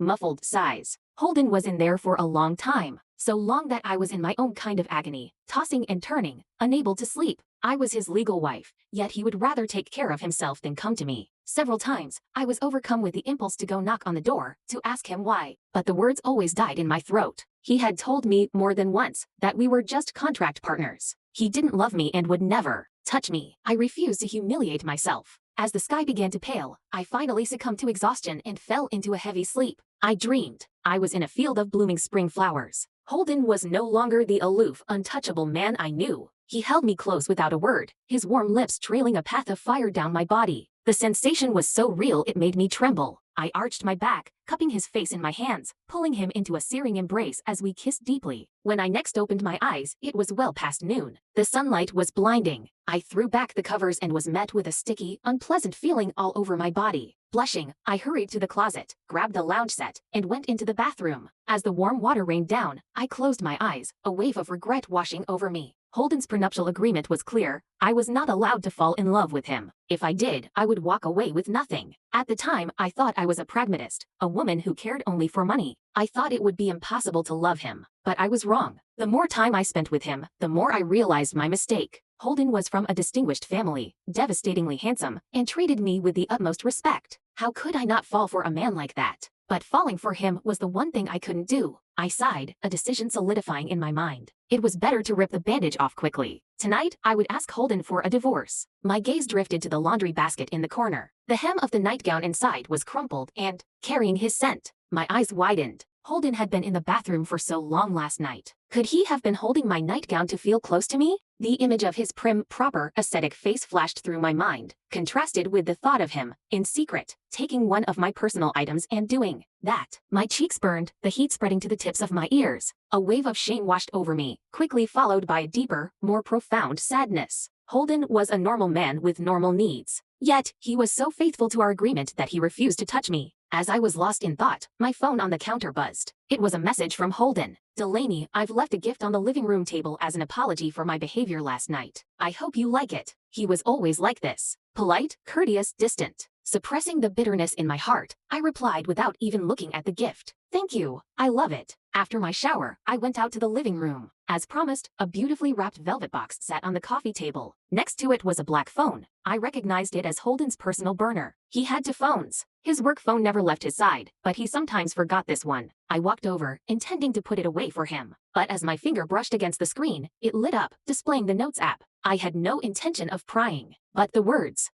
muffled sighs. Holden was in there for a long time, so long that I was in my own kind of agony, tossing and turning, unable to sleep. I was his legal wife, yet he would rather take care of himself than come to me. Several times, I was overcome with the impulse to go knock on the door, to ask him why, but the words always died in my throat. He had told me more than once that we were just contract partners. He didn't love me and would never touch me. I refused to humiliate myself. As the sky began to pale, I finally succumbed to exhaustion and fell into a heavy sleep. I dreamed I was in a field of blooming spring flowers. Holden was no longer the aloof, untouchable man I knew. He held me close without a word, his warm lips trailing a path of fire down my body. The sensation was so real it made me tremble. I arched my back, cupping his face in my hands, pulling him into a searing embrace as we kissed deeply. When I next opened my eyes, it was well past noon. The sunlight was blinding. I threw back the covers and was met with a sticky, unpleasant feeling all over my body. Blushing, I hurried to the closet, grabbed the lounge set, and went into the bathroom. As the warm water rained down, I closed my eyes, a wave of regret washing over me. Holden's prenuptial agreement was clear. I was not allowed to fall in love with him. If I did, I would walk away with nothing. At the time, I thought I was a pragmatist, a woman who cared only for money. I thought it would be impossible to love him. But I was wrong. The more time I spent with him, the more I realized my mistake. Holden was from a distinguished family, devastatingly handsome, and treated me with the utmost respect. How could I not fall for a man like that? But falling for him was the one thing I couldn't do. I sighed, a decision solidifying in my mind. It was better to rip the bandage off quickly. Tonight, I would ask Holden for a divorce. My gaze drifted to the laundry basket in the corner. The hem of the nightgown inside was crumpled and carrying his scent. My eyes widened. Holden had been in the bathroom for so long last night. Could he have been holding my nightgown to feel close to me? The image of his prim, proper, ascetic face flashed through my mind, contrasted with the thought of him, in secret, taking one of my personal items and doing that. My cheeks burned, the heat spreading to the tips of my ears. A wave of shame washed over me, quickly followed by a deeper, more profound sadness. Holden was a normal man with normal needs. Yet, he was so faithful to our agreement that he refused to touch me. As I was lost in thought, my phone on the counter buzzed. It was a message from Holden. Delaney, I've left a gift on the living room table as an apology for my behavior last night. I hope you like it. He was always like this. Polite, courteous, distant. Suppressing the bitterness in my heart, I replied without even looking at the gift. Thank you. I love it. After my shower, I went out to the living room. As promised, a beautifully wrapped velvet box sat on the coffee table. Next to it was a black phone. I recognized it as Holden's personal burner. He had two phones. His work phone never left his side, but he sometimes forgot this one. I walked over, intending to put it away for him. But as my finger brushed against the screen, it lit up, displaying the Notes app. I had no intention of prying. But the words,